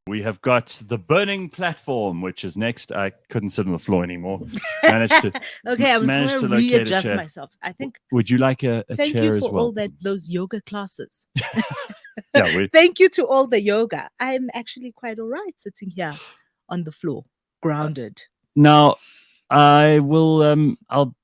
We have got the burning platform, which is next. I couldn't sit on the floor anymore. Managed to Okay, I'm just managed going to to locate a readjust chair. myself. I think. Would you like a Thank chair you as for well? all those yoga classes. Yeah, Thank you to all the yoga. I'm actually quite all right sitting here on the floor, grounded. now I will. I'll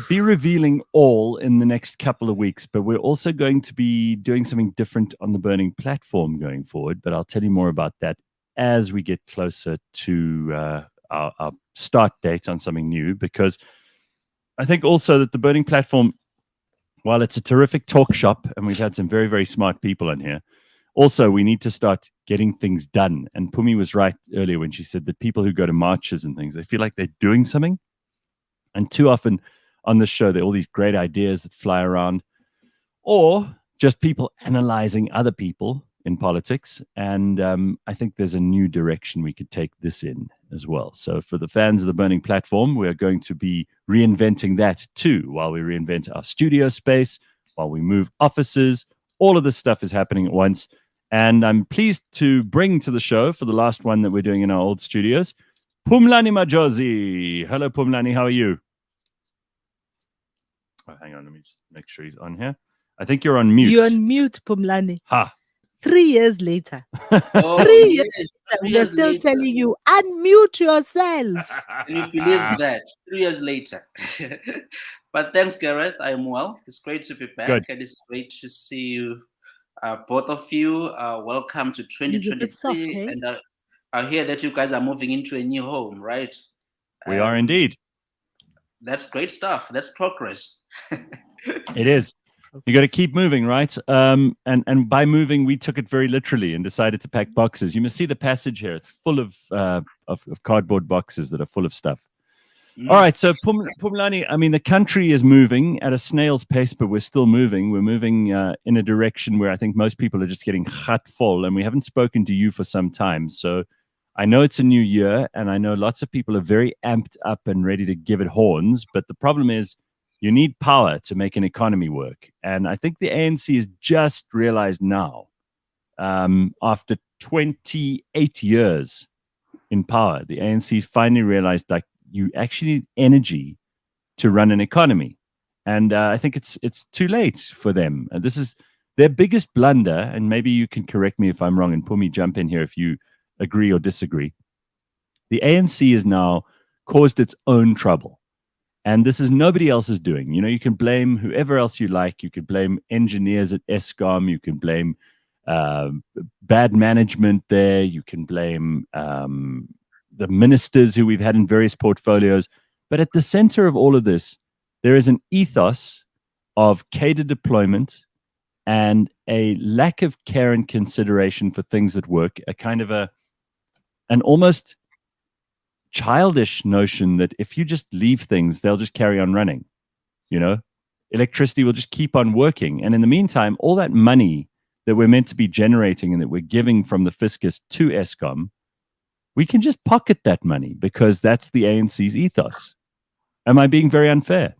be revealing all in the next couple of weeks, but we're also going to be doing something different on the burning platform going forward. But I'll tell you more about that as we get closer to our start date on something new, because I think also that the burning platform, while it's a terrific talk shop and we've had some very, very smart people in here, also we need to start getting things done. And Phumi was right earlier when she said that people who go to marches and things, they feel like they're doing something. And too often on this show, there are all these great ideas that fly around, or just people analyzing other people in politics. And I think there's a new direction we could take this in as well. So for the fans of the Burning Platform, we're going to be reinventing that too, while we reinvent our studio space, while we move offices. All of this stuff is happening at once. And I'm pleased to bring to the show, for the last one that we're doing in our old studios, Phumlani Majozi. Hello, Phumlani. How are you? Oh, hang on. Let me just make sure he's on here. I think you're on mute. You're on mute, Phumlani. Ha. 3 years later. Oh, 3 years yes. later, 3 we are years still later. telling you, unmute yourself. Can you believe that? 3 years later. But thanks, Gareth. I'm well. It's great to be back. Good. And it's great to see you, both of you. Welcome to He's a bit soft, 2023. hey? And I hear that you guys are moving into a new home, right? We are indeed. That's great stuff. That's progress. It is. You got to keep moving, right? And by moving, we took it very literally and decided to pack boxes. You must see the passage here; it's full of cardboard boxes that are full of stuff. All right, so Phumlani, I mean, the country is moving at a snail's pace, but we're still moving. We're moving in a direction where I think most people are just getting hot full, and we haven't spoken to you for some time. So I know it's a new year, and I know lots of people are very amped up and ready to give it horns. But the problem is, you need power to make an economy work. And I think the ANC has just realized now, after 28 years in power, the ANC finally realized that you actually need energy to run an economy. And I think it's too late for them. This is their biggest blunder. And maybe you can correct me if I'm wrong, and Phumi, jump in here if you agree or disagree. The ANC has now caused its own trouble. And this is nobody else's doing. You know, you can blame whoever else you like. You could blame engineers at Eskom. You can blame bad management there. You can blame the ministers who we've had in various portfolios. But at the center of all of this, there is an ethos of cadre deployment and a lack of care and consideration for things that work, a kind of an almost childish notion that if you just leave things, they'll just carry on running. You know, electricity will just keep on working. And in the meantime, all that money that we're meant to be generating and that we're giving from the fiscus to Eskom, we can just pocket that money because that's the ANC's ethos. Am I being very unfair?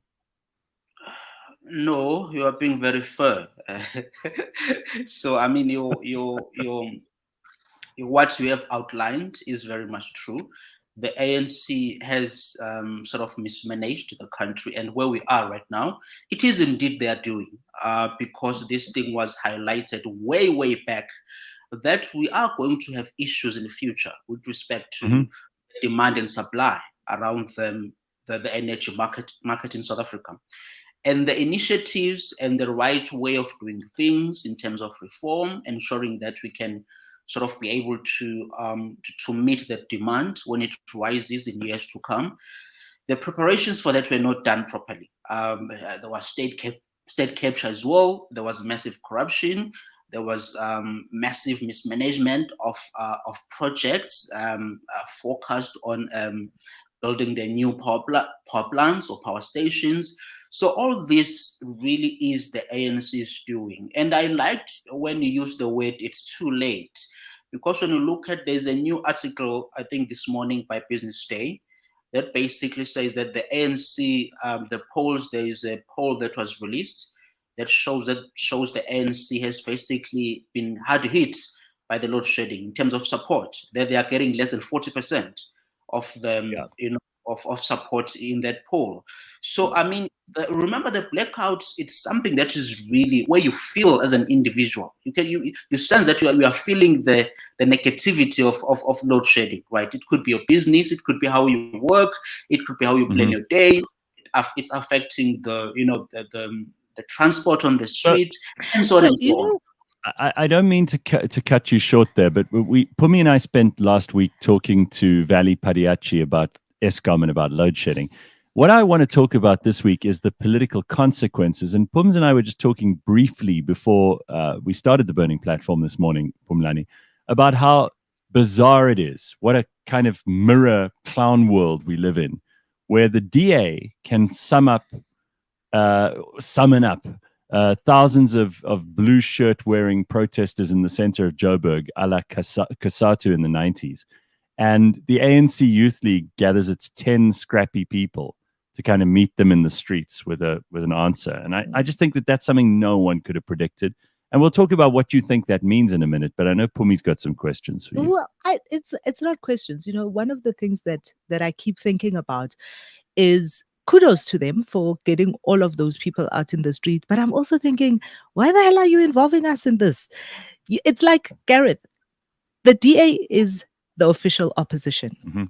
No, you are being very fair. So, I mean, what you have outlined is very much true. The ANC has sort of mismanaged the country, and where we are right now, it is indeed their doing, because this thing was highlighted way, way back, that we are going to have issues in the future with respect to demand and supply around the energy market in South Africa. And the initiatives and the right way of doing things in terms of reform, ensuring that we can sort of be able to meet the demand when it rises in years to come. The preparations for that were not done properly. There was state capture as well. There was massive corruption. There was massive mismanagement of projects focused on building the new power plants or power stations. So all this really is the ANC's doing. And I liked when you use the word "it's too late," because when you look at, there's a new article, I think this morning by Business Day, that basically says that the ANC, the polls, there is a poll that was released that shows the ANC has basically been hard hit by the load shedding in terms of support. That they are getting less than 40% of them, of support in that poll. So I mean, remember the blackouts. It's something that is really where you feel as an individual. You sense that you are feeling the negativity of load shedding, right? It could be your business, it could be how you work, it could be how you plan your day. It's affecting the transport on the street, and so on and so on. I don't mean to cut you short there, but Phumi and I spent last week talking to Vali Padiachi about Eskom and about load shedding. What I want to talk about this week is the political consequences. And Phums and I were just talking briefly before we started the Burning Platform this morning, Phumlani, about how bizarre it is. What a kind of mirror clown world we live in, where the DA can summon up thousands of blue shirt wearing protesters in the center of Joburg, a la Kasatu in the 90s. And the ANC Youth League gathers its 10 scrappy people to kind of meet them in the streets with an answer. And I just think that that's something no one could have predicted. And we'll talk about what you think that means in a minute. But I know Pumi's got some questions for you. Well, it's not questions. One of the things that I keep thinking about is kudos to them for getting all of those people out in the street. But I'm also thinking, why the hell are you involving us in this? It's like, Gareth, the DA is the official opposition. Mm-hmm.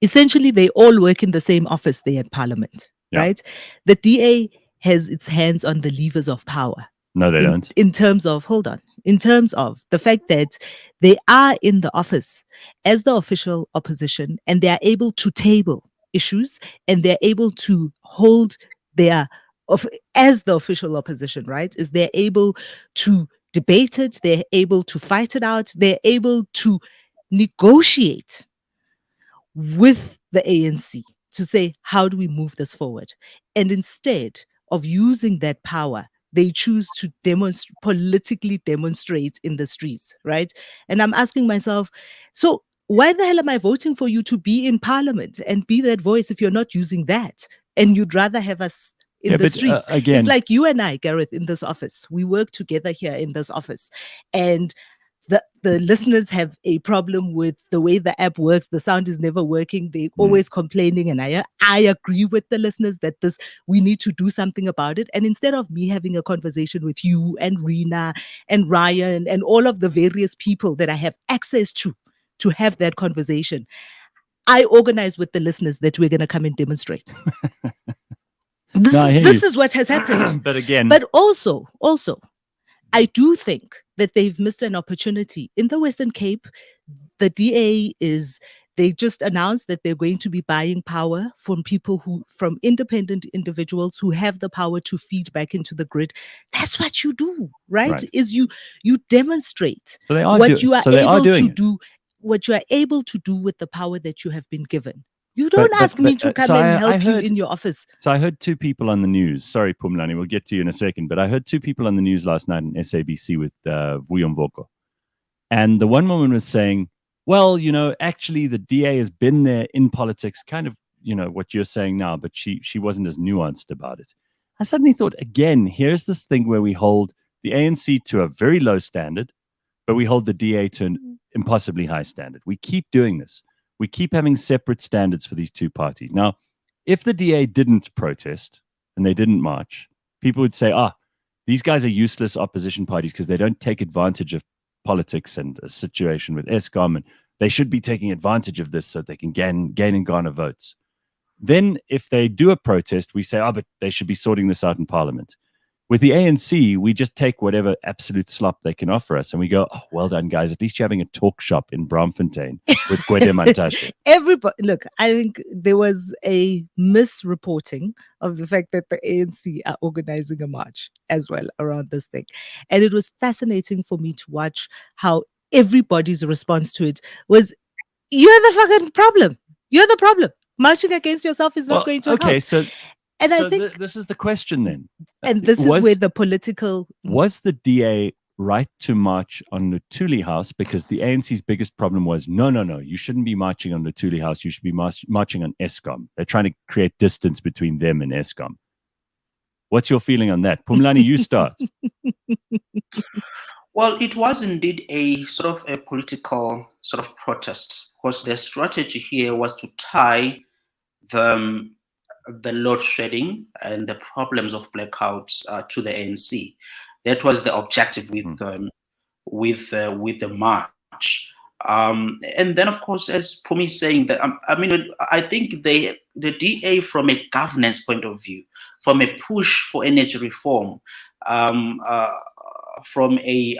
Essentially, they all work in the same office there at Parliament, right? The DA has its hands on the levers of power. No, they don't. In terms of the fact that they are in the office as the official opposition and they are able to table issues and they're able to hold as the official opposition, right? Is they're able to debate it, they're able to fight it out, they're able to negotiate with the ANC to say, how do we move this forward? And instead of using that power, they choose to politically demonstrate in the streets, right? And I'm asking myself, so why the hell am I voting for you to be in Parliament and be that voice if you're not using that? And you'd rather have us in the streets. Again, it's like you and I, Gareth, in this office. We work together here in this office. And the listeners have a problem with the way the app works. The sound is never working. They're always complaining. And I agree with the listeners that we need to do something about it. And instead of me having a conversation with you and Rena and Ryan and all of the various people that I have access to have that conversation, I organize with the listeners that we're going to come and demonstrate. This is what has happened. But also, I do think that they've missed an opportunity. In the Western Cape, the DA they just announced that they're going to be buying power from from independent individuals who have the power to feed back into the grid. That's what you do, right? Is you demonstrate what you are able to do with the power that you have been given. You don't ask me to come and help you in your office. So I heard two people on the news. Sorry, Phumlani, we'll get to you in a second. But I heard two people on the news last night on SABC with Vuyomvoko. And the one woman was saying, well, actually the DA has been there in politics, kind of, what you're saying now, but she wasn't as nuanced about it. I suddenly thought, again, here's this thing where we hold the ANC to a very low standard, but we hold the DA to an impossibly high standard. We keep doing this. We keep having separate standards for these two parties. Now, if the DA didn't protest and they didn't march, people would say, these guys are useless opposition parties because they don't take advantage of politics and a situation with Eskom, and they should be taking advantage of this so they can gain and garner votes. Then if they do a protest, we say, but they should be sorting this out in Parliament. With the ANC, we just take whatever absolute slop they can offer us and we go, well done, guys. At least you're having a talk shop in Braamfontein with Gwede Mantashe. Everybody, look, I think there was a misreporting of the fact that the ANC are organizing a march as well around this thing. And it was fascinating for me to watch how everybody's response to it was, you're the fucking problem. You're the problem. Marching against yourself is not going to help. Okay, so I think this is the question then. And this is where the political... Was the DA right to march on Luthuli House? Because the ANC's biggest problem was, no, you shouldn't be marching on Luthuli House. You should be marching on Eskom. They're trying to create distance between them and Eskom. What's your feeling on that? Phumlani, you start. Well, it was indeed a sort of a political sort of protest, because their strategy here was to tie the the load shedding and the problems of blackouts to the ANC. That was the objective with the march. And then, of course, as Phumi is saying, that I mean, I think the DA, from a governance point of view, from a push for energy reform, um, uh, from the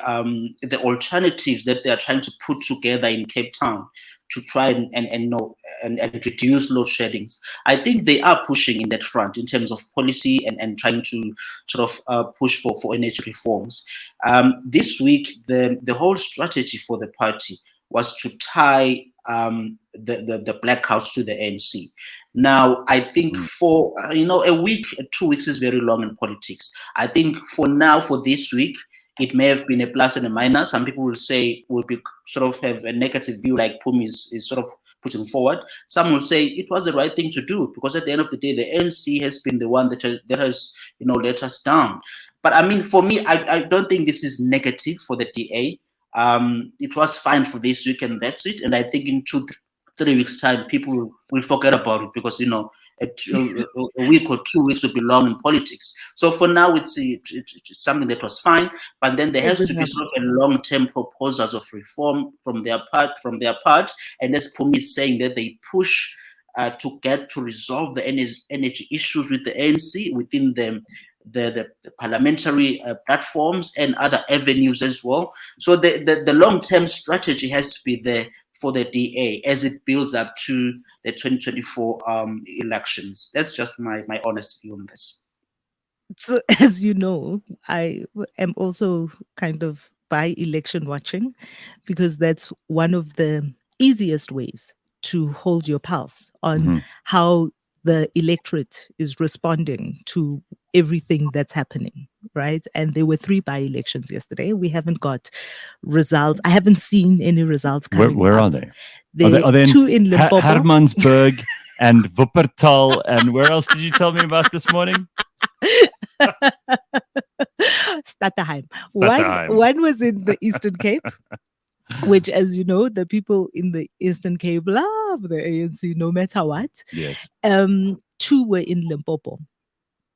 alternatives that they are trying to put together in Cape Town to try and reduce load sheddings. I think they are pushing in that front in terms of policy and trying to sort of push for energy reforms. This week, the whole strategy for the party was to tie the Black House to the ANC. Now, I think for a week, 2 weeks is very long in politics. I think for now, for this week, it may have been a plus and a minus. Some people will say will be sort of have a negative view, like Phumi is sort of putting forward. Some will say it was the right thing to do, because at the end of the day, the ANC has been the one that has let us down. But I mean, for me, I don't think this is negative for the DA. It was fine for this week, and that's it. And I think in 3 weeks' time, people will forget about it, because a week or 2 weeks will be long in politics. So for now, it's something that was fine. But then there has to be sort of a long-term proposals of reform from their part. And as Phumi is saying, that they push to resolve the energy issues with the ANC within the parliamentary platforms and other avenues as well. So the long-term strategy has to be there for the DA as it builds up to the 2024 elections. That's just my honest view on this. So, as you know, I am also kind of by election watching, because that's one of the easiest ways to hold your pulse on how the electorate is responding to everything that's happening, right? And there were 3 by-elections yesterday. We haven't got results. I haven't seen any results coming. Where up. are they? There are they in 2 in Limpopo, Hermansburg and Wuppertal, and where else did you tell me about this morning? Stutterheim. One was in the Eastern Cape, which, as you know, the people in the Eastern Cape love the ANC no matter what. Yes. 2 were in Limpopo.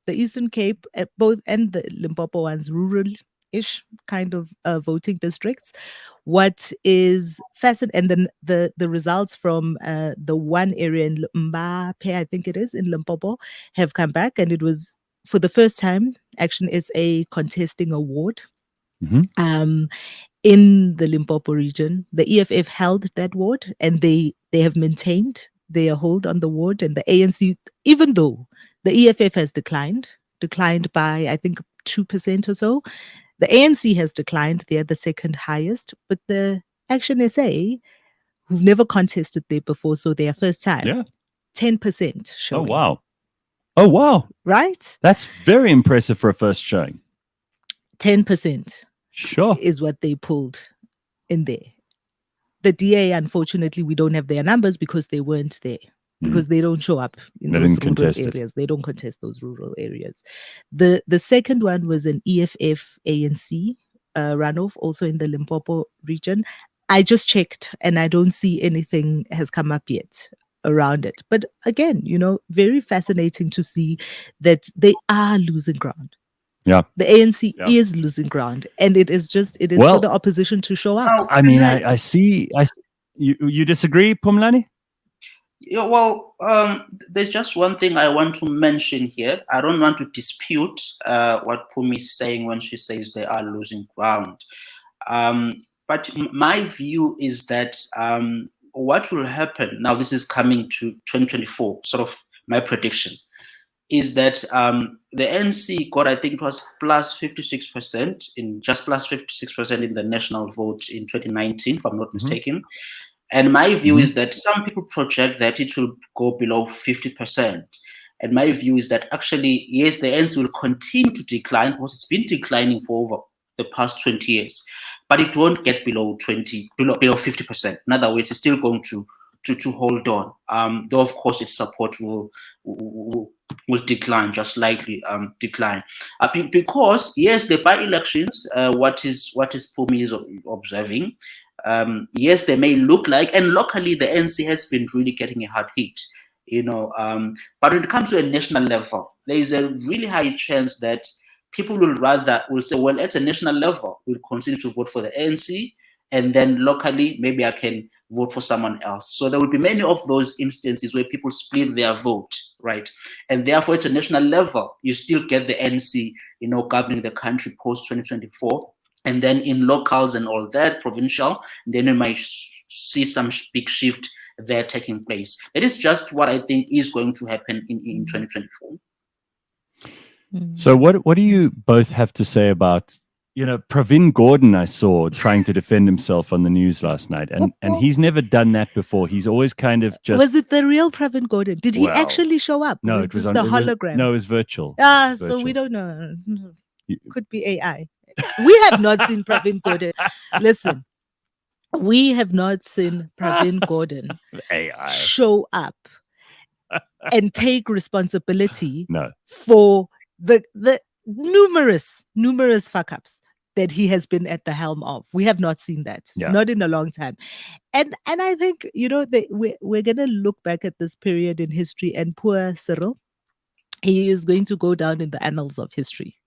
The Eastern Cape, both, and the Limpopo ones, rural-ish kind of voting districts. What is fascinating, and then the results from the one area in Mbape, I think it is, in Limpopo, have come back, and it was for the first time Action SA contesting a ward. In the Limpopo region. The EFF held that ward, and they have maintained their hold on the ward. And the ANC, even though the EFF has declined by, I think, 2% or so, the ANC has declined. They are the second highest, but the Action SA, who've never contested there before, so their first time, 10% showing. Oh wow! Right? That's very impressive for a first showing. 10%. Sure. Is what they pulled in there. The DA, unfortunately, we don't have their numbers because they weren't there, because they don't show up in those rural areas. They don't contest those rural areas. The second one was an EFF ANC runoff, also in the Limpopo region. I just checked, and I don't see anything has come up yet around it. But again, very fascinating to see that they are losing ground. Yeah, the ANC is losing ground, and it is for the opposition to show up. I mean, I see. You disagree, Phumlani? Yeah, well, there's just one thing I want to mention here. I don't want to dispute what Phumi is saying when she says they are losing ground. But my view is that what will happen now, this is coming to 2024, sort of my prediction, is that the ANC got, I think it was plus 56% in the national vote in 2019, if I'm not mistaken. And my view is that some people project that it will go below 50%. And my view is that actually, yes, the ANC will continue to decline, because it's been declining for over the past 20 years, but it won't get below 50%. In other words, it's still going to to hold on. Though of course its support will decline, just slightly decline, because yes, the by-elections, what is Phumi is observing. Yes, they may look like, and locally the NC has been really getting a hard hit, but when it comes to a national level, there is a really high chance that people will say, well, at a national level, we'll continue to vote for the ANC, and then locally, maybe I can vote for someone else. So there will be many of those instances where people split their vote, right? And therefore, at a national level, you still get the ANC, governing the country post 2024. And then in locals and all that, provincial, then you might see some big shift there taking place. That is just what I think is going to happen in 2024. So what do you both have to say about, Pravin Gordhan? I saw trying to defend himself on the news last night, and he's never done that before. He's always kind of just. Was it the real Pravin Gordhan? Did he actually show up? No, it was on the hologram. No, it was virtual. So we don't know. Could be AI. We have not seen Pravin Gordhan. Listen, we have not seen Pravin Gordhan AI show up and take responsibility No. for the numerous fuck ups that he has been at the helm of. We have not seen that, not in a long time. And I think, we're going to look back at this period in history, and poor Cyril, he is going to go down in the annals of history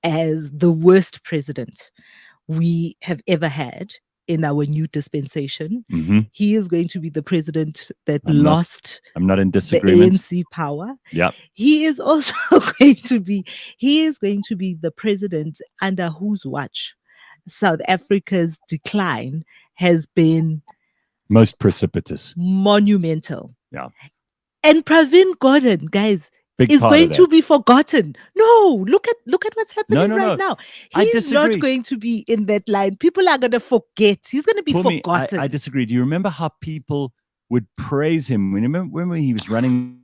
as the worst president we have ever had in our new dispensation. Mm-hmm. He is going to be the president that lost I'm not in disagreement. the ANC power. Yeah. He is also going to be the president under whose watch South Africa's decline has been most precipitous, monumental. Yeah. And Pravin Gordhan, guys, is going to be forgotten. No, look at what's happening now. He's not going to be in that line. People are going to forget. He's going to be forgotten. I disagree. Do you remember how people would praise him? When he was running?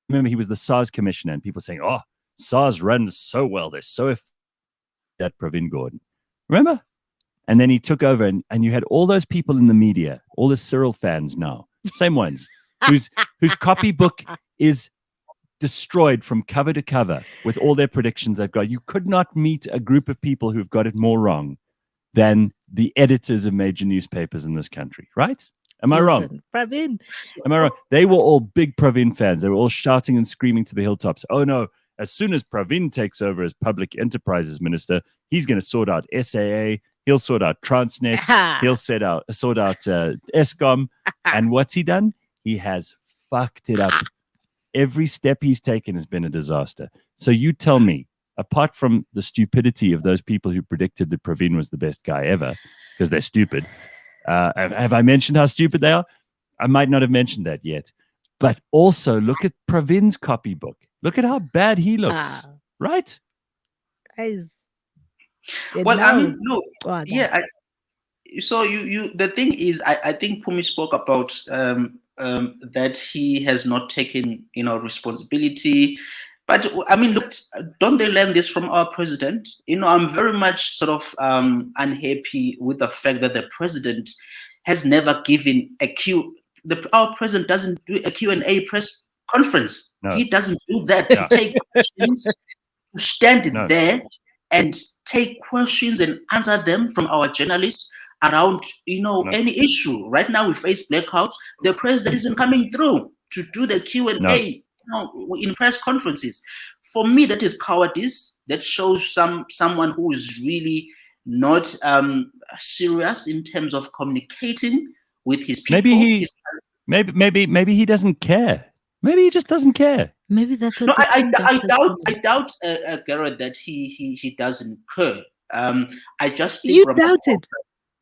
Remember, he was the SARS commissioner, and people saying, "Oh, SARS runs so well. They're so effective." That Pravin Gordhan, remember? And then he took over, and you had all those people in the media, all the Cyril fans now, same ones, whose copybook is destroyed from cover to cover with all their predictions they've got. You could not meet a group of people who've got it more wrong than the editors of major newspapers in this country, right? Am I wrong? Pravin. Am I wrong? They were all big Pravin fans. They were all shouting and screaming to the hilltops. Oh no, as soon as Pravin takes over as public enterprises minister, he's going to sort out SAA, he'll sort out Transnet, he'll sort out Eskom. And what's he done? He has fucked it up. Every step he's taken has been a disaster. So you tell me, apart from the stupidity of those people who predicted that Pravin was the best guy ever, because they're stupid, have I mentioned how stupid they are? I might not have mentioned that yet. But also look at Pravin's copybook. Look at how bad he looks, right? Guys. Well, I mean, no. Yeah. So the thing is, I think Phumi spoke about that he has not taken, responsibility. But I mean, look, don't they learn this from our president? I'm very much sort of unhappy with the fact that the president has never given our president doesn't do a Q&A press conference. No. He doesn't do that. To take questions, to stand there and take questions and answer them from our journalists around, any issue. Right now we face blackouts. The president isn't coming through to do the Q&A in press conferences. For me, that is cowardice. That shows someone who is really not serious in terms of communicating with his people. Maybe he doesn't care. Maybe he just doesn't care. Maybe that's what. No, I doubt, Gareth, that he doesn't care. I just think you doubt it.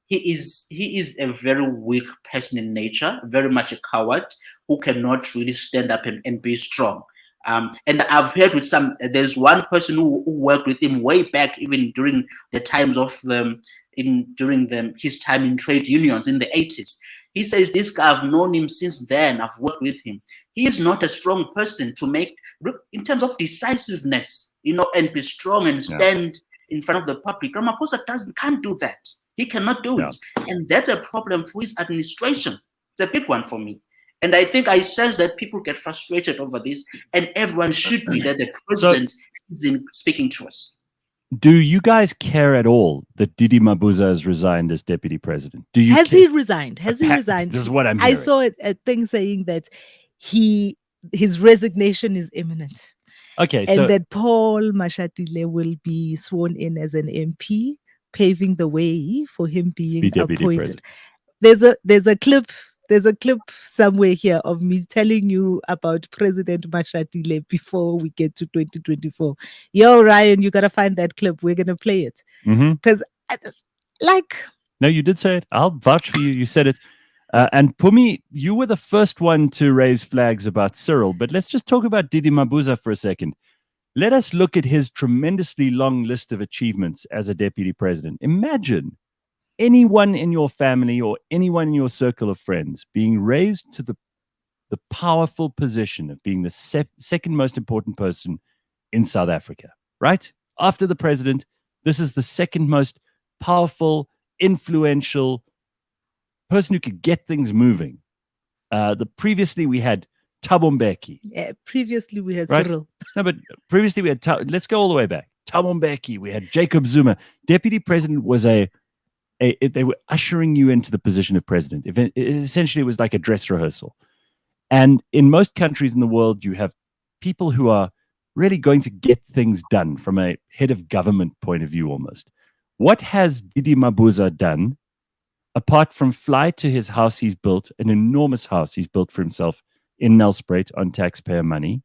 He is a very weak person in nature, very much a coward who cannot really stand up and be strong. And I've heard with there's one person who worked with him way back, even during the times of his time in trade unions in the 80s. He says, this guy, I've known him since then. I've worked with him. He is not a strong person to make, in terms of decisiveness, and be strong and stand in front of the public. Ramaphosa can't do that. He cannot do it. And that's a problem for his administration. It's a big one for me. And I think I sense that people get frustrated over this, and everyone should be that the president isn't speaking to us. Do you guys care at all that Didi Mabuza has resigned as deputy president? Do you? Has care? he resigned? Has he resigned? This is what I'm I hearing. saw a thing saying that his resignation is imminent. Okay, And so that Paul Mashatile will be sworn in as an MP, paving the way for him being deputy appointed. president. There's a clip somewhere here of me telling you about President Mashatile before we get to 2024. Yo, Ryan, you gotta find that clip. We're gonna play it because, no, you did say it. I'll vouch for you. You said it. And Phumi, you were the first one to raise flags about Cyril, but let's just talk about Didi Mabuza for a second. Let us look at his tremendously long list of achievements as a deputy president. Imagine anyone in your family or anyone in your circle of friends being raised to the powerful position of being the second most important person in South Africa, right? After the president, this is the second most powerful, influential person who could get things moving. Previously we had Thabo Mbeki. Previously we had Right? Cyril. No, but previously we had let's go all the way back. Thabo Mbeki. We had Jacob Zuma. Deputy president was they were ushering you into the position of president. Essentially, it was like a dress rehearsal. And in most countries in the world, you have people who are really going to get things done from a head of government point of view almost. What has Didi Mabuza done apart from fly to his house he's built, an enormous house he's built for himself in Nelspruit on taxpayer money,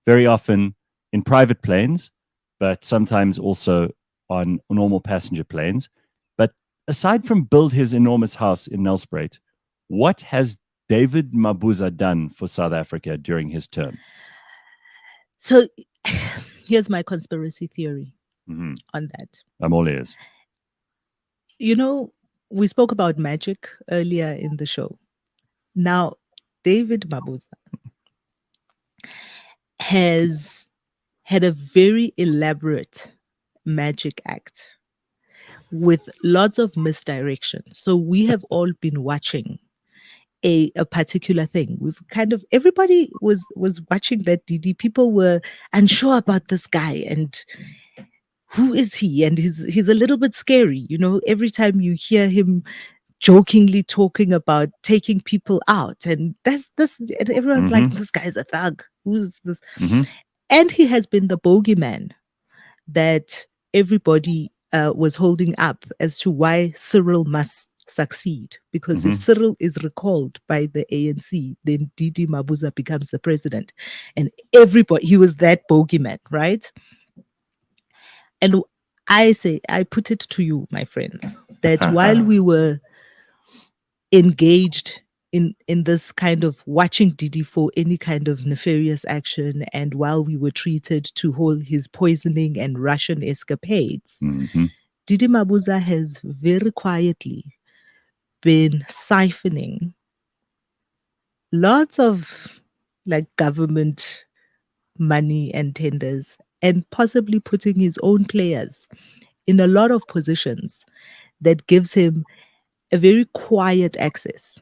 very often in private planes, but sometimes also on normal passenger planes. But aside from build his enormous house in Nelspruit, what has David Mabuza done for South Africa during his term? So here's my conspiracy theory on that. I'm all ears. You know, we spoke about magic earlier in the show. Now, David Mabuza has had a very elaborate magic act with lots of misdirection. So we have all been watching a particular thing. We've kind of everybody was watching that DD. People were unsure about this guy and who is he? And he's a little bit scary, you know. Every time you hear him jokingly talking about taking people out, and that's this, and everyone's like, this guy's a thug. Who's this? And he has been the bogeyman that everybody was holding up as to why Cyril must succeed. Because if Cyril is recalled by the ANC, then Didi Mabuza becomes the president. And everybody, he was that bogeyman, right? And I put it to you, my friends, that while we were engaged in this kind of watching Didi for any kind of nefarious action, and while we were treated to hold his poisoning and Russian escapades, Didi Mabuza has very quietly been siphoning lots of like government money and tenders and possibly putting his own players in a lot of positions that gives him a very quiet access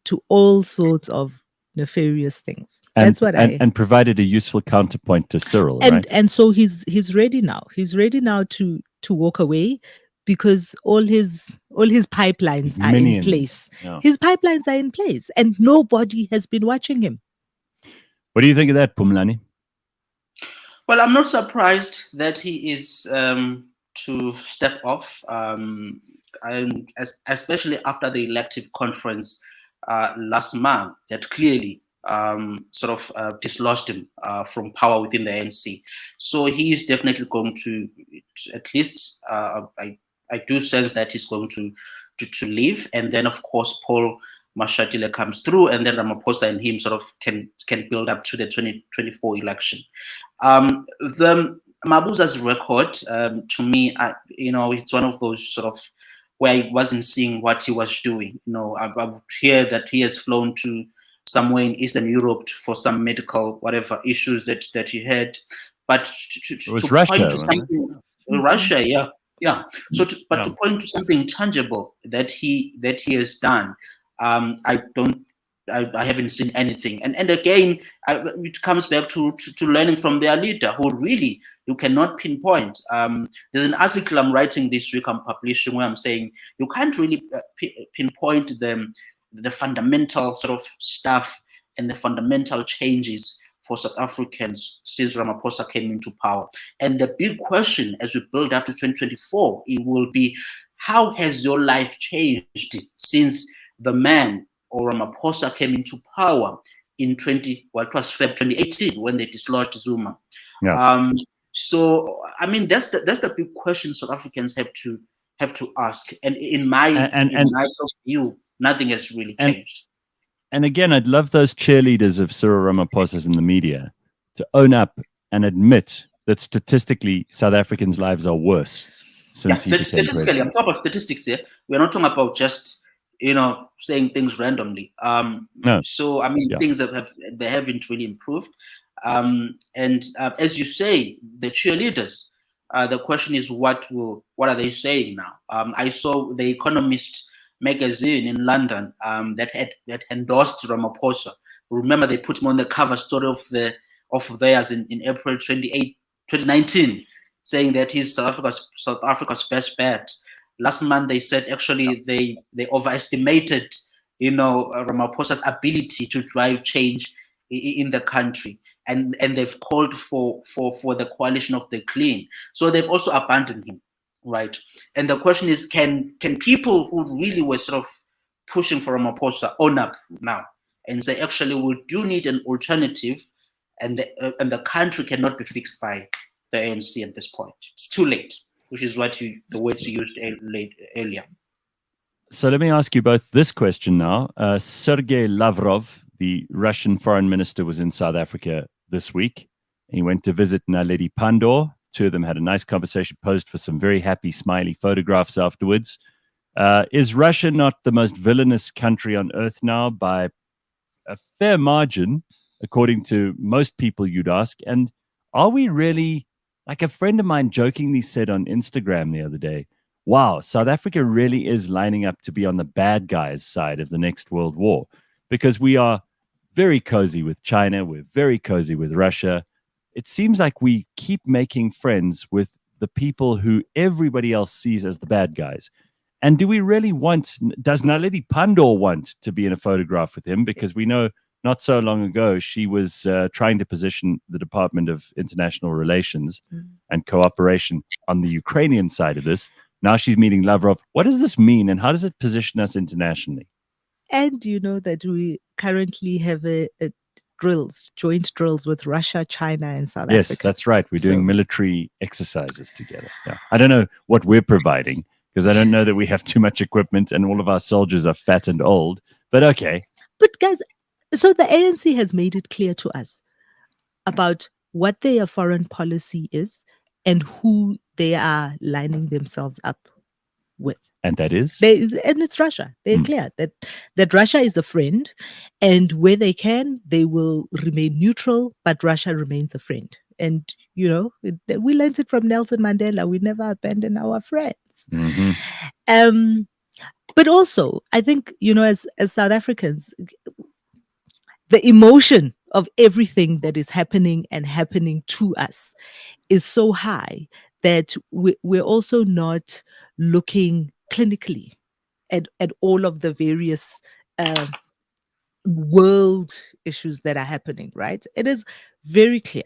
to all sorts of nefarious things. That's what and provided a useful counterpoint to Cyril, right? And so he's ready now. He's ready now to walk away because all his pipelines are in place. Yeah. His pipelines are in place and nobody has been watching him. What do you think of that, Phumlani? Well, I'm not surprised that he is to step off, especially after the elective conference last month that clearly dislodged him from power within the ANC. So he is definitely going to, at least I do sense that he's going to leave. And then, of course, Paul Mashatile comes through, and then Ramaphosa and him sort of can build up to the 2024 election. The Mabuza's record, to me, it's one of those sort of where I wasn't seeing what he was doing. You know, I would hear that he has flown to somewhere in Eastern Europe for some medical whatever issues that he had, but it was Russia, Russia, yeah. Yeah. But Yeah. to point to something tangible that he has done, I don't. I haven't seen anything, and again, it comes back to learning from their leader, who really you cannot pinpoint. There's an article I'm writing this week, I'm publishing, where I'm saying you can't really pinpoint the fundamental sort of stuff and the fundamental changes for South Africans since Ramaphosa came into power. And the big question as we build up to 2024, it will be, how has your life changed since the man or Ramaphosa came into power in 2018 when they dislodged Zuma? Yeah. So I mean that's the big question South Africans have to ask. And in my sort of view, nothing has really changed. And again, I'd love those cheerleaders of Cyril Ramaphosa's in the media to own up and admit that statistically South Africans' lives are worse since he became president. On top of statistics here, we're not talking about just saying things randomly. No. So I mean, things they haven't really improved. And as you say, the cheerleaders. The question is, what are they saying now? I saw the Economist magazine in London that endorsed Ramaphosa. Remember, they put him on the cover story of theirs in April 2019, saying that he's South Africa's best bet. Last month they said actually they overestimated Ramaphosa's ability to drive change in the country, and they've called for the coalition of the clean. So they've also abandoned him. Right. And the question is, can people who really were sort of pushing for Ramaphosa own up now and say, actually, we do need an alternative, and the country cannot be fixed by the ANC at this point. It's too late, which is the words you used earlier. So let me ask you both this question now. Sergei Lavrov, the Russian foreign minister, was in South Africa this week. He went to visit Naledi Pandor. Two of them had a nice conversation, posed for some very happy, smiley photographs afterwards. Is Russia not the most villainous country on earth now by a fair margin, according to most people you'd ask? And are we really, like a friend of mine jokingly said on Instagram the other day, wow, South Africa really is lining up to be on the bad guys' side of the next world war, because we are very cozy with China, we're very cozy with Russia. It seems like we keep making friends with the people who everybody else sees as the bad guys. And do we really does Naledi Pandor want to be in a photograph with him? Because we know not so long ago, she was trying to position the Department of International Relations and Cooperation on the Ukrainian side of this. Now she's meeting Lavrov. What does this mean, and how does it position us internationally? And you know that we currently have a joint drills with Russia, China, and South Africa. Yes, that's right. We're doing military exercises together. Yeah. I don't know what we're providing, because I don't know that we have too much equipment and all of our soldiers are fat and old. But okay. But guys, so the ANC has made it clear to us about what their foreign policy is and who they are lining themselves up with. And that is? And it's Russia. They're clear that Russia is a friend, and where they can, they will remain neutral, but Russia remains a friend. And, we learned it from Nelson Mandela. We never abandon our friends. Mm-hmm. But also, I think, as South Africans, the emotion of everything that is happening and happening to us is so high that we're also not looking clinically at all of the various world issues that are happening, right? It is very clear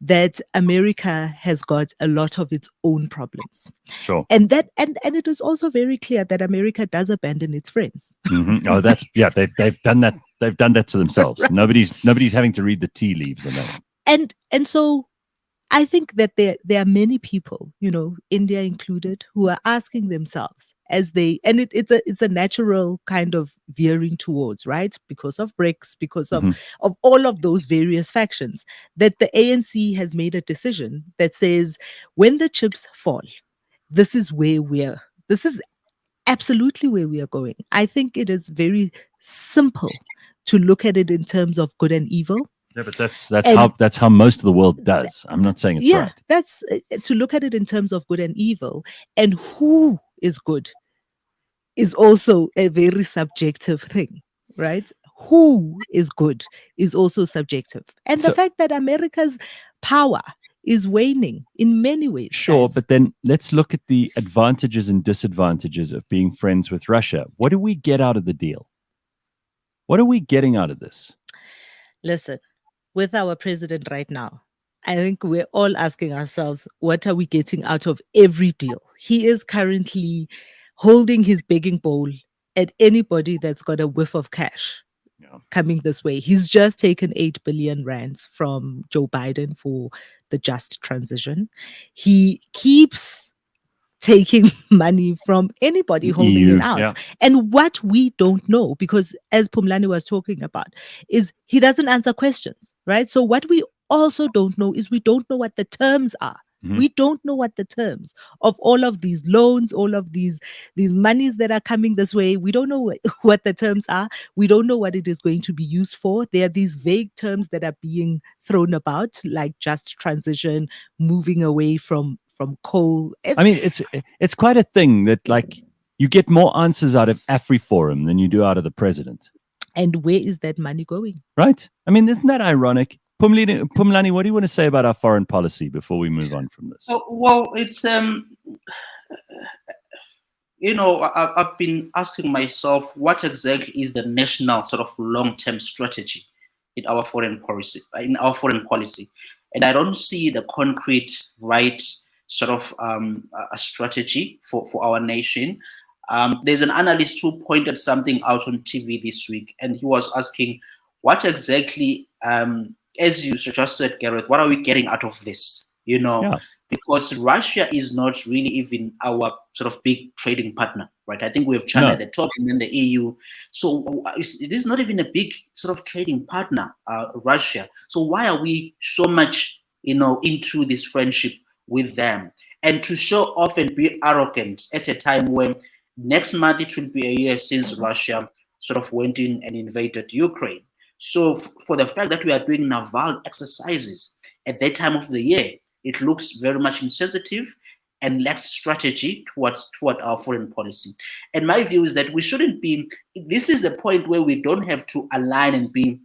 that America has got a lot of its own problems. Sure. And it is also very clear that America does abandon its friends. Mm-hmm. Oh, they've done that. They've done that to themselves. Right. Nobody's having to read the tea leaves on that. And so I think that there are many people, India included, who are asking themselves it's a natural kind of veering towards, right? Because of BRICS, because of all of those various factions, that the ANC has made a decision that says, when the chips fall, this is absolutely where we are going. I think it is very simple to look at it in terms of good and evil. Yeah, but And that's how most of the world does. I'm not saying it's yeah, right. that's to look at it in terms of good and evil, and who is good is also a very subjective thing, right? Who is good is also subjective. And the So fact that America's power is waning in many ways, sure, guys. but then let's look at the advantages and disadvantages of being friends with Russia. What do we get out of the deal? What are we getting out of this? Listen, with our president right now, I think we're all asking ourselves, what are we getting out of every deal? He is currently holding his begging bowl at anybody that's got a whiff of cash Yeah. coming this way. He's just taken 8 billion rands from Joe Biden for the just transition. He keeps taking money from anybody The holding it EU, out. yeah. And what we don't know, because as Phumlani was talking about, is he doesn't answer questions, right? So what we also don't know is we don't know what the terms are. Mhm. We don't know what the terms of all of these loans, all of these monies that are coming this way. We don't know what the terms are. We don't know what it is going to be used for. There are these vague terms that are being thrown about, like just transition, moving away from coal. I mean, it's quite a thing that like you get more answers out of AfriForum than you do out of the president, And where is that money going? right? I mean, isn't that ironic? Pumlani, what do you want to say about our foreign policy before we move on from this? Oh, well, it's I've been asking myself what exactly is the national sort of long-term strategy in our foreign policy, and I don't see the concrete right sort of a strategy for our nation. There's an analyst who pointed something out on TV this week, and he was asking, what exactly, as you just said, Gareth, what are we getting out of this? Yeah. Because Russia is not really even our sort of big trading partner, right? I think we have China No. at the top and then the EU. So it is not even a big sort of trading partner, Russia. So why are we so much, into this friendship with them? And to show off and be arrogant at a time when next month it will be a year since Russia sort of went in and invaded Ukraine. So for the fact that we are doing naval exercises at that time of the year, it looks very much insensitive and lacks strategy toward our foreign policy. And my view is that we shouldn't be. This is the point where we don't have to align and be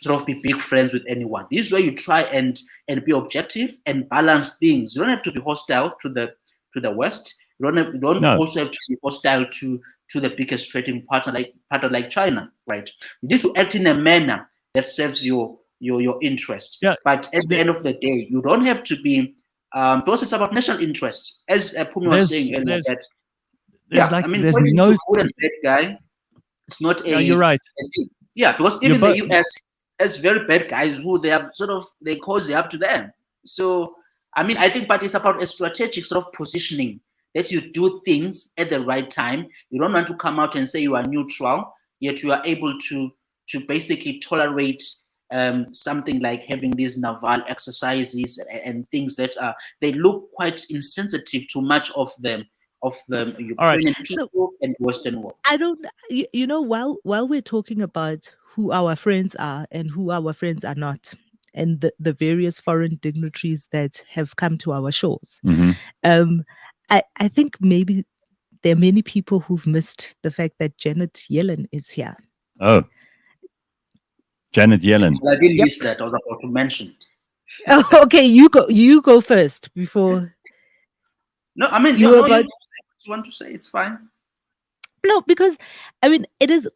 sort of be big friends with anyone. This is where you try and be objective and balance things. You don't have to be hostile to the West. You don't No. also have to be hostile to the biggest trading partner like China, right? You need to act in a manner that serves your interest. Yeah. But at the end of the day, you don't have to be because it's about national interest. As Phumi was saying earlier, that there's pointing no. to good and bad guy, it's not Yeah, you're right. because even the US has very bad guys who they have sort of they cozy up to them. So I think, but it's about a strategic sort of positioning that you do things at the right time. You don't want to come out and say you are neutral, yet you are able to basically tolerate something like having these naval exercises and things that they look quite insensitive to much of them of the Ukrainian people and Western world. I don't, while we're talking about who our friends are and who our friends are not, and the various foreign dignitaries that have come to our shores, Mhm. I think maybe there are many people who've missed the fact that Janet Yellen is here. Oh, Janet Yellen. Well, I didn't miss that. I was about to mention it. Oh, okay, you go first before. No, I mean, You no, about you want to say it's fine. no, because it is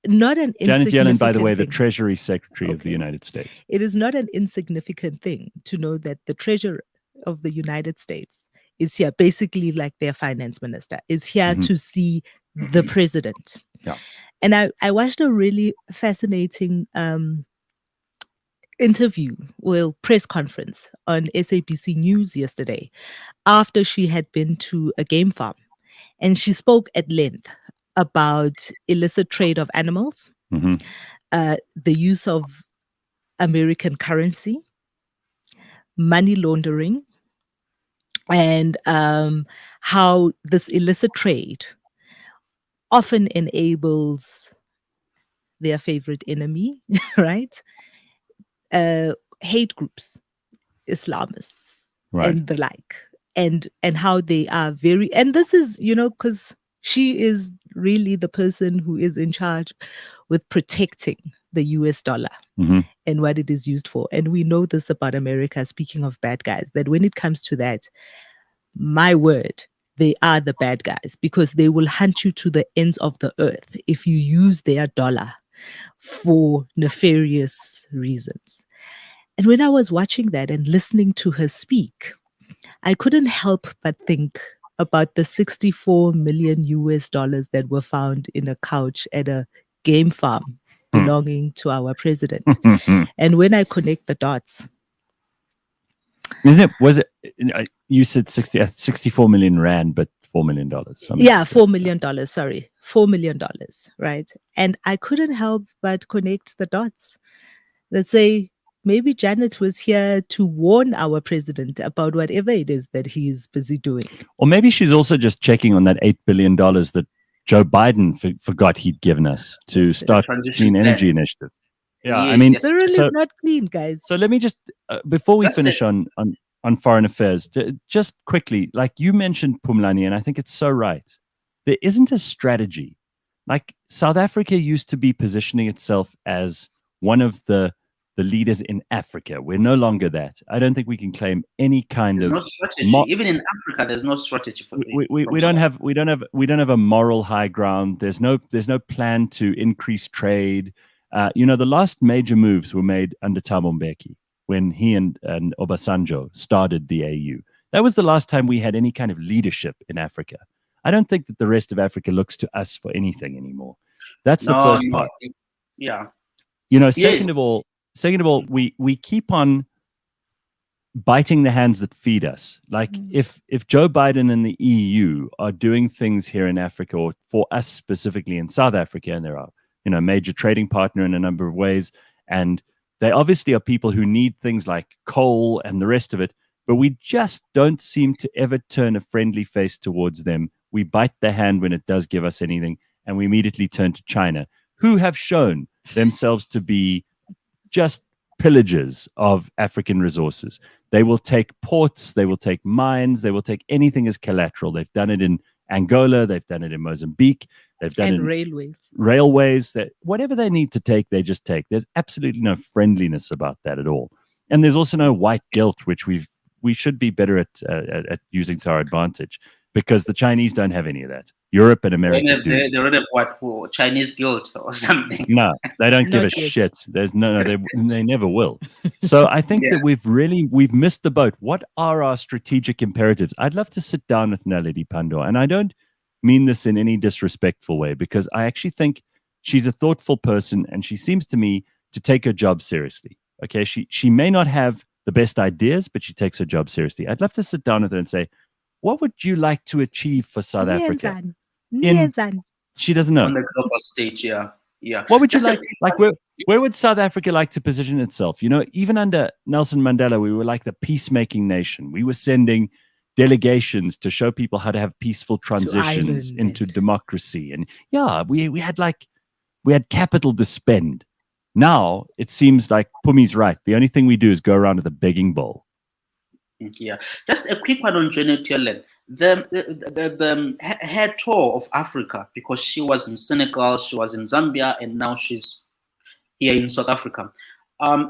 not an Janet Yellen, by the way, the thing. Treasury Secretary of the Okay. United States. It is not an insignificant thing to know that the Treasurer of the United States is here, basically like their finance minister, is here Mhm. to see the president. Yeah. And I watched a really fascinating interview, well, press conference on SABC News yesterday after she had been to a game farm. And she spoke at length about illicit trade of animals, Mhm. the use of American currency, money laundering, and how this illicit trade often enables their favorite enemy, right, hate groups, Islamists, Right. and the like, and how they are very, and this is, because she is really the person who is in charge with protecting the US dollar Mm-hmm. and what it is used for. And we know this about America, speaking of bad guys, that when it comes to that, my word, they are the bad guys, because they will hunt you to the ends of the earth if you use their dollar for nefarious reasons. And when I was watching that and listening to her speak, I couldn't help but think about the 64 million US dollars that were found in a couch at a game farm belonging to our president. And when I connect the dots, Isn't it? Was it? You said 64 million rand, but $4 million. yeah, $4 million, sorry, $4 million, right? And I couldn't help but connect the dots that say, maybe Janet was here to warn our president about whatever it is that he's busy doing. Or maybe she's also just checking on that $8 billion that Joe Biden forgot he'd given us to Listen, start transition clean energy plan. initiative. Yeah, I Yes, mean, yes. Cyril so is not clean, guys. so let me just before we That's finish on foreign affairs, just quickly, like you mentioned, Phumlani, and I think it's so right. There isn't a strategy. Like South Africa used to be positioning itself as one of the leaders in Africa. We're no longer that. I don't think we can claim any kind There's of no strategy. Even in Africa, there's no strategy for we don't have a moral high ground. There's no plan to increase trade. The last major moves were made under Thabo Mbeki when he and Obasanjo started the AU. That was the last time we had any kind of leadership in Africa. I don't think that the rest of Africa looks to us for anything anymore. That's the first part. Yeah. Second of all, we keep on biting the hands that feed us. Like if Joe Biden and the EU are doing things here in Africa, or for us specifically in South Africa, and there are major trading partner in a number of ways, and they obviously are people who need things like coal and the rest of it, but we just don't seem to ever turn a friendly face towards them. We bite the hand when it does give us anything, and we immediately turn to China, who have shown themselves to be just pillagers of African resources. They will take ports, they will take mines, they will take anything as collateral. They've done it in Angola, they've done it in Mozambique, they've done it in railways. That whatever they need to take, they just take. There's absolutely no friendliness about that at all. And there's also no white guilt, which we should be better at using to our advantage, because the Chinese don't have any of that. Europe and America do. They don't have what, Chinese guilt or something. No, they don't give a shit. There's no, they never will. So I think that we've missed the boat. What are our strategic imperatives? I'd love to sit down with Naledi Pandor, and I don't mean this in any disrespectful way, because I actually think she's a thoughtful person, and she seems to me to take her job seriously. Okay, she may not have the best ideas, but she takes her job seriously. I'd love to sit down with her and say, what would you like to achieve for South Africa? She doesn't know. On the global stage, yeah. What would you like? Like, where would South Africa like to position itself? Even under Nelson Mandela, we were like the peacemaking nation. We were sending delegations to show people how to have peaceful transitions into democracy. And we had capital to spend. Now it seems like Pumi's right. The only thing we do is go around with a begging bowl. Yeah, just a quick one on Janet Yellen. Her tour of Africa, because she was in Senegal, she was in Zambia, and now she's here in South Africa.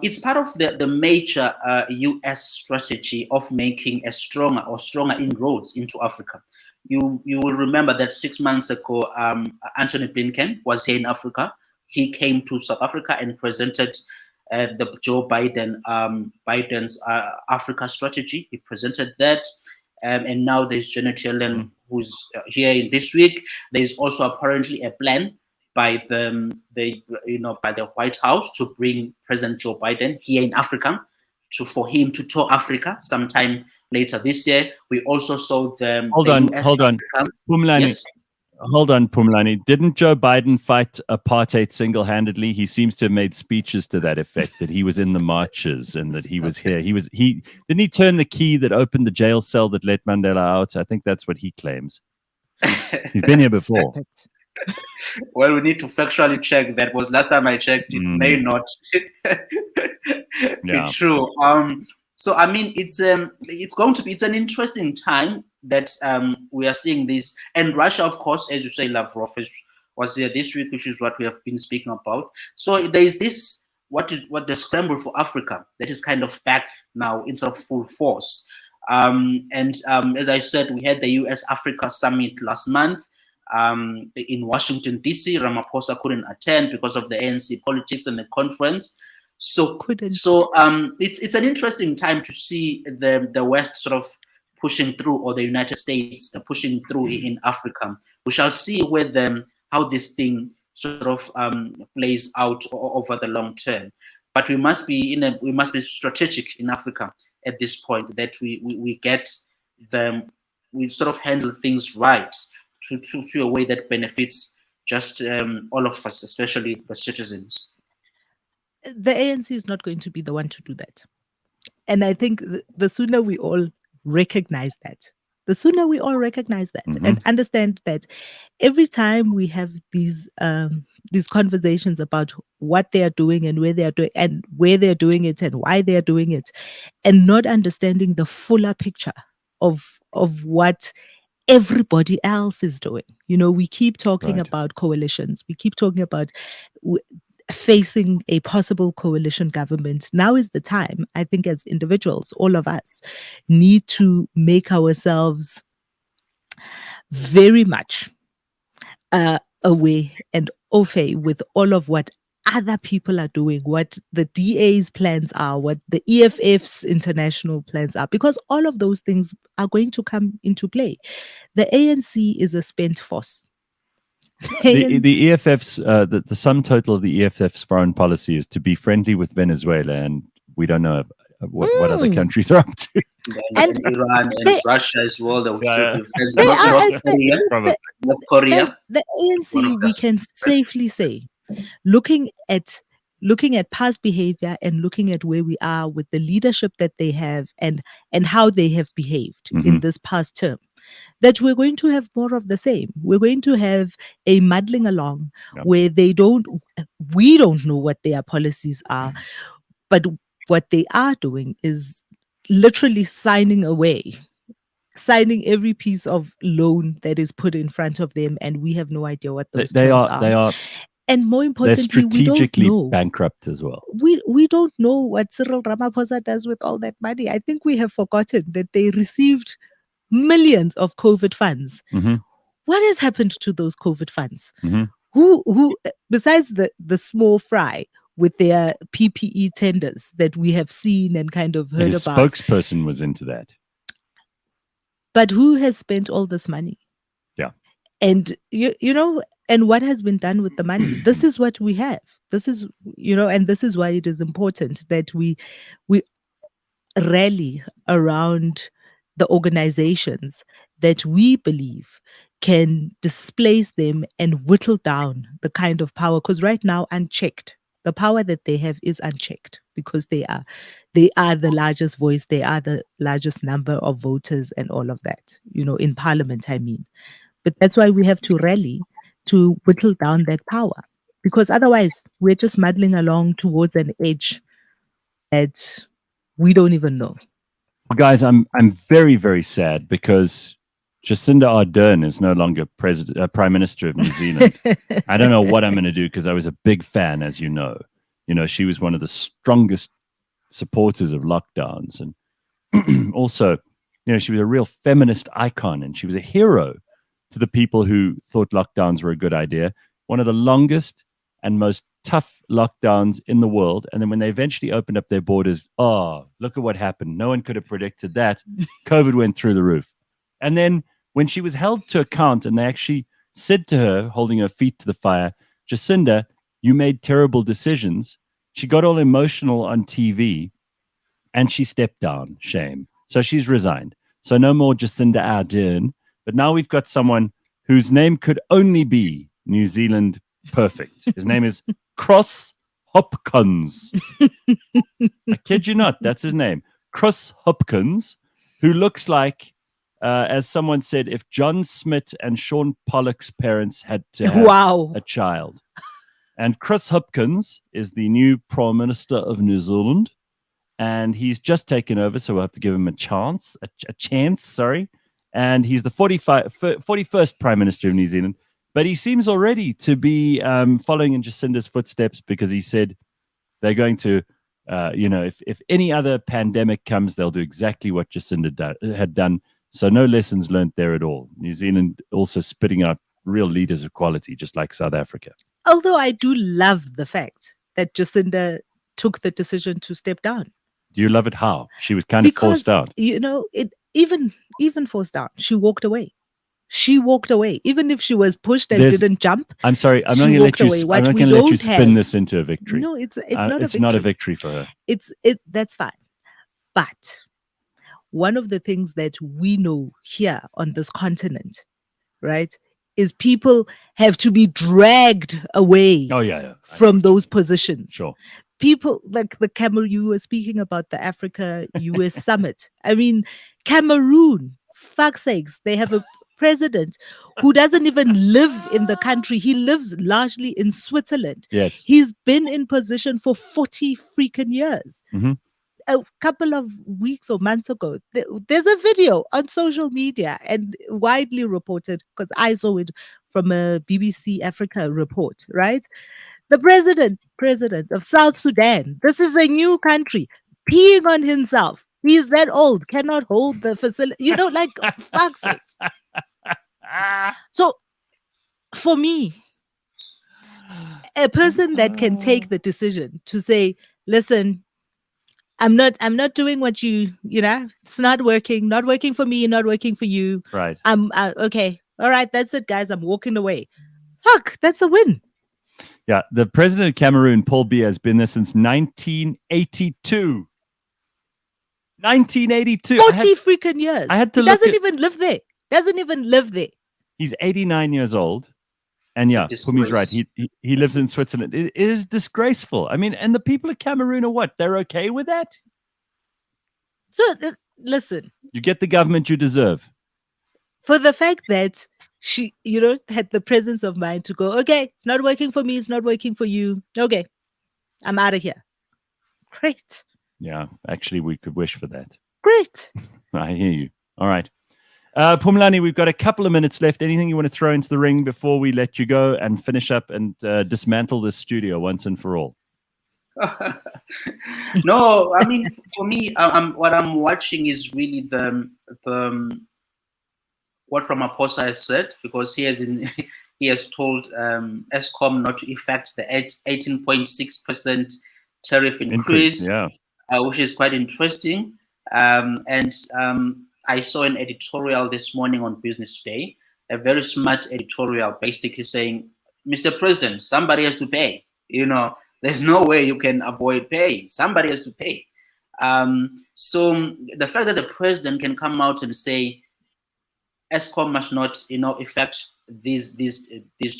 It's part of the major US strategy of making a stronger inroads into Africa. You will remember that 6 months ago, Anthony Blinken was here in Africa. He came to South Africa and presented the Joe Biden's Africa strategy. He presented that, and now there's Janet Yellen who's here in this week. There's also apparently a plan by the White House to bring President Joe Biden here in Africa, for him to tour Africa sometime later this year. We also saw the hold on, Phumlani. Yes. Hold on, Phumlani. Didn't Joe Biden fight apartheid single-handedly? He seems to have made speeches to that effect, that he was in the marches and that he was here. Didn't he turn the key that opened the jail cell that let Mandela out? I think that's what he claims. He's been here before. Well, we need to factually check that, because last time I checked, it may not be true. So I mean, it's it's an interesting time that we are seeing this, and Russia, of course, as you say, Lavrov was here this week, which is what we have been speaking about. So there is this what the scramble for Africa that is kind of back now in sort of full force. As I said, we had the US Africa Summit last month in Washington, D.C. Ramaphosa couldn't attend because of the ANC politics and the conference. So it's an interesting time to see the West sort of pushing through, or the United States pushing through in Africa. We shall see how this thing sort of plays out over the long term. But we must be strategic in Africa at this point, that we get we sort of handle things right to a way that benefits just all of us, especially the citizens. The ANC is not going to be the one to do that. And I think the sooner we all recognize that, and understand that every time we have these conversations about what they are doing and where they are doing and where they're doing it and why they are doing it, and not understanding the fuller picture of what everybody else is doing. We keep talking about coalitions. We keep talking about facing a possible coalition government. Now is the time, I think, as individuals, all of us need to make ourselves very much aware and au fait with all of what other people are doing, what the DA's plans are, what the EFF's international plans are, because all of those things are going to come into play. The ANC is a spent force. The EFF's the sum total of the EFF's foreign policy is to be friendly with Venezuela, and we don't know what other countries are up to. And Iran and Russia as well. North Korea. The ANC, we can safely say, looking at past behavior and looking at where we are with the leadership that they have and how they have behaved in this past term, that we're going to have more of the same. We're going to have a muddling along where we don't know what their policies are, but what they are doing is literally signing every piece of loan that is put in front of them, and we have no idea what those terms are. They are. And more importantly, strategically we don't know. Bankrupt as well. We don't know what Cyril Ramaphosa does with all that money. I think we have forgotten that they received millions of COVID funds. What has happened to those COVID funds? Who besides the small fry with their PPE tenders that we have seen and kind of heard His about? Spokesperson was into that. But who has spent all this money? Yeah. And and what has been done with the money? This is what we have. This is, and this is why it is important that we rally around the organizations that we believe can displace them and whittle down the kind of power. Because right now, unchecked, the power that they have is unchecked, because they are the largest voice, they are the largest number of voters and all of that, in parliament, I mean. But that's why we have to rally to whittle down that power, because otherwise we're just muddling along towards an edge that we don't even know. Well, guys, I'm very, very sad because Jacinda Ardern is no longer Prime Minister of New Zealand. I don't know what I'm going to do, because I was a big fan, as you know. She was one of the strongest supporters of lockdowns, and also, she was a real feminist icon, and she was a hero to the people who thought lockdowns were a good idea. One of the longest and most tough lockdowns in the world. And then when they eventually opened up their borders, look at what happened. No one could have predicted that. COVID went through the roof. And then when she was held to account, and they actually said to her, holding her feet to the fire, Jacinda, you made terrible decisions. She got all emotional on TV, and she stepped down. Shame. So she's resigned. So no more Jacinda Ardern. But now we've got someone whose name could only be New Zealand perfect. His name is Cross Hopkins. I kid you not, that's his name. Cross Hopkins, who looks like as someone said, if John Smith and Sean Pollock's parents had to have Wow. a child. And Chris Hipkins is the new Prime Minister of New Zealand. And he's just taken over, so we'll have to give him a chance. And he's the 41st Prime Minister of New Zealand. But he seems already to be following in Jacinda's footsteps, because he said they're going to, if any other pandemic comes, they'll do exactly what Jacinda had done. So no lessons learned there at all. New Zealand also spitting out real leaders of quality, just like South Africa. Although I do love the fact that Jacinda took the decision to step down. Do you love it? How? She was kind of forced out. It even forced out. She walked away. Even if she was pushed and didn't jump. I'm sorry. I'm not going to let you. I'm not going to let you spin this into a victory. No, it's not a victory. It's not a victory for her. That's fine. But one of the things that we know here on this continent, right, is people have to be dragged away from those positions. Sure. People like the Cameroon, you were speaking about the Africa-US summit. I mean, Cameroon, fuck's sakes, they have a president who doesn't even live in the country. He lives largely in Switzerland. Yes. He's been in position for 40 freaking years. Mm-hmm. A couple of weeks or months ago, there's a video on social media and widely reported, because I saw it from a BBC Africa report, right? The president of South Sudan, this is a new country, peeing on himself. He's that old, cannot hold the facility, like fuck's sakes. So for me, a person that can take the decision to say, listen, I'm not doing what it's not working for me, not working for you. Right. I'm okay. All right, that's it, guys. I'm walking away. Fuck, that's a win. Yeah, the president of Cameroon, Paul Biya, has been there since 1982. 1982. 40 freaking years. I had to he doesn't even live there. He's 89 years old. And Pumi's right. He lives in Switzerland. It is disgraceful. I mean, and the people of Cameroon are what? They're okay with that? So, listen. You get the government you deserve. For the fact that she, had the presence of mind to go, okay, it's not working for me. It's not working for you. Okay, I'm out of here. Great. Yeah, actually, we could wish for that. Great. I hear you. All right. Phumlani, we've got a couple of minutes left. Anything you want to throw into the ring before we let you go and finish up and dismantle this studio once and for all? No, I mean, for me, what I'm watching is really the what Ramaphosa has said, because he has told Eskom not to effect the 18.6% tariff increase, which is quite interesting. I saw an editorial this morning on Business Day, a very smart editorial, basically saying, Mr. President, somebody has to pay. There's no way you can avoid paying. Somebody has to pay. So the fact that the president can come out and say, Eskom must not, effect these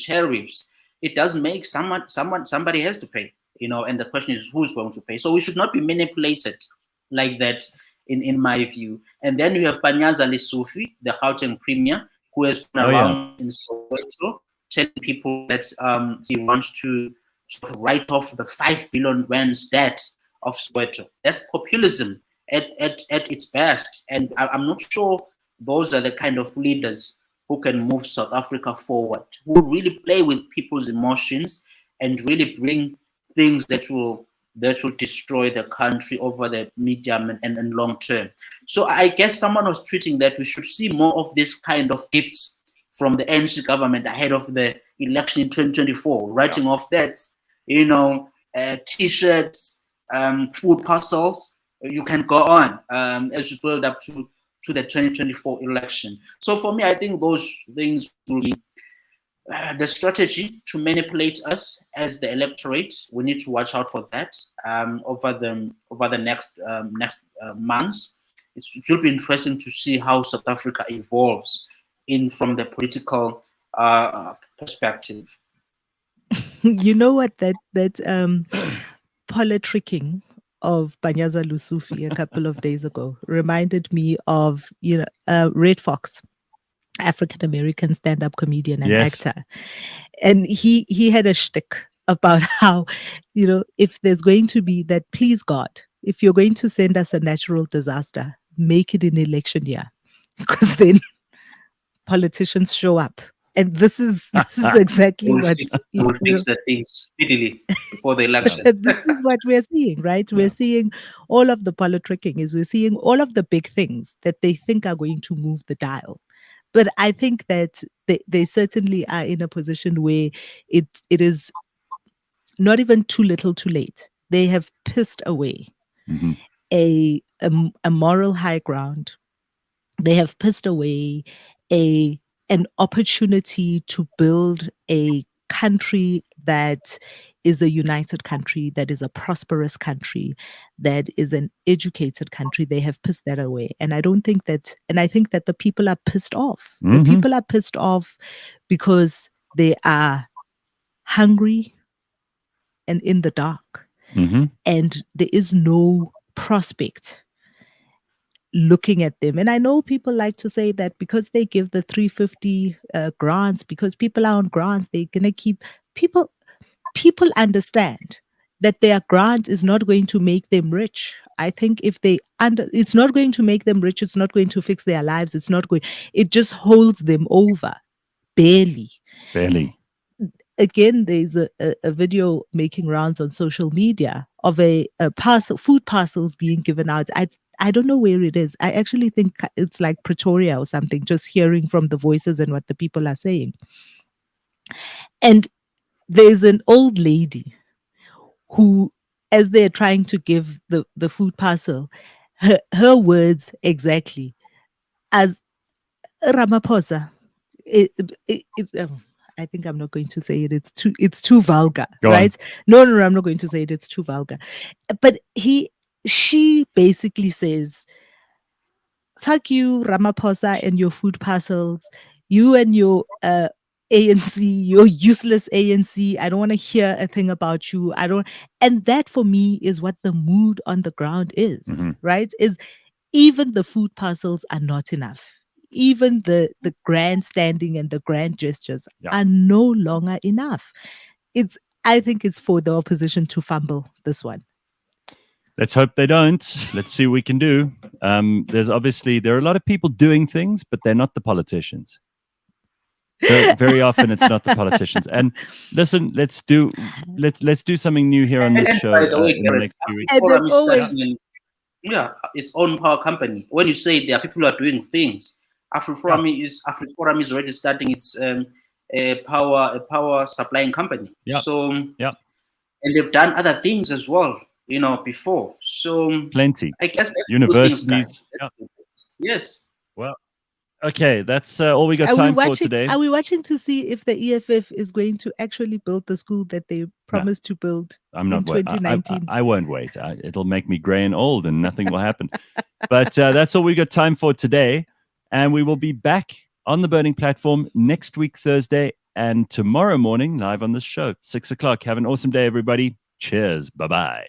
tariffs, it does make somebody has to pay, and the question is who's going to pay. So we should not be manipulated like that, in my view. And then you have Panyaza Lesufi, the Gauteng premier, who has gone around in Soweto telling people that he wants to sort of write off the 5 billion rands debt of Soweto. That's populism at its best. And I'm not sure those are the kind of leaders who can move South Africa forward, who really play with people's emotions and really bring things that will destroy the country over the medium and long term. So I guess someone was tweeting that we should see more of this kind of gifts from the ANC government ahead of the election in 2024, writing off debts, T-shirts, food parcels. You can go on as you build up to the 2024 election. So for me, I think those things will be the strategy to manipulate us as the electorate. We need to watch out for that over the next months. It will be interesting to see how South Africa evolves from the political perspective. You know what? That politicking of Banyaza Lusufi a couple of days ago reminded me of, Red Fox, African American stand-up comedian and Yes. actor. And he had a shtick about how, if there's going to be that, please God, if you're going to send us a natural disaster, make it in election year. Because then politicians show up. And this is exactly what We'll fix the things speedily before the election. this is what we're seeing, right? We're seeing all of the politicking we're seeing all of the big things that they think are going to move the dial. But I think that they certainly are in a position where it is not even too little too late. They have pissed away Mhm. a moral high ground. They have pissed away an opportunity to build a country that is a united country, that is a prosperous country, that is an educated country. They have pissed that away. And I think that the people are pissed off. The Mhm. people are pissed off because they are hungry and in the dark. Mhm. And there is no prospect looking at them. And I know people like to say that because they give the 350 grants, because people are on grants, they're going to keep people. People understand that their grant is not going to make them rich. I think if it's not going to make them rich. It's not going to fix their lives. It just holds them over barely. Barely. Again, there's a video making rounds on social media of a food parcels being given out. I don't know where it is. I actually think it's like Pretoria or something, just hearing from the voices and what the people are saying. And there's an old lady who, as they're trying to give the food parcel, her words exactly as Ramaphosa. I think I'm not going to say it. It's too vulgar, Go right? No, I'm not going to say it. It's too vulgar. But she basically says, "Fuck you, Ramaphosa, and your food parcels. You and your ANC, your useless ANC. I don't want to hear a thing about you. I don't." And that for me is what the mood on the ground is, Mhm. right? Is even the food parcels are not enough. Even the grandstanding and the grand gestures Yeah. are no longer enough. I think it's for the opposition to fumble this one. Let's hope they don't. Let's see what we can do. There are a lot of people doing things, but they're not the politicians. Very often, it's not the politicians. And listen, let's do something new here on this And show by the way, in the Gareth, next few weeks. And AfriForum as is always, starting its own power company. When you say there are people who are doing things, AfriForum is already starting its a power supplying company. Yeah. So Yeah. and they've done other things as well, before. So Plenty. I guess that's good things, guys. Universities. Yeah. Yes. Well, okay, that's all we got are we time for watching? today. Are we watching to see if the EFF is going to actually build the school that they promised to build I'm in not. 2019? I won't wait. It'll make me grey and old, and nothing will happen. But that's all we got time for today, and we will be back on the Burning Platform next week, Thursday, and tomorrow morning live on this show, 6 o'clock. Have an awesome day, everybody. Cheers. Bye bye.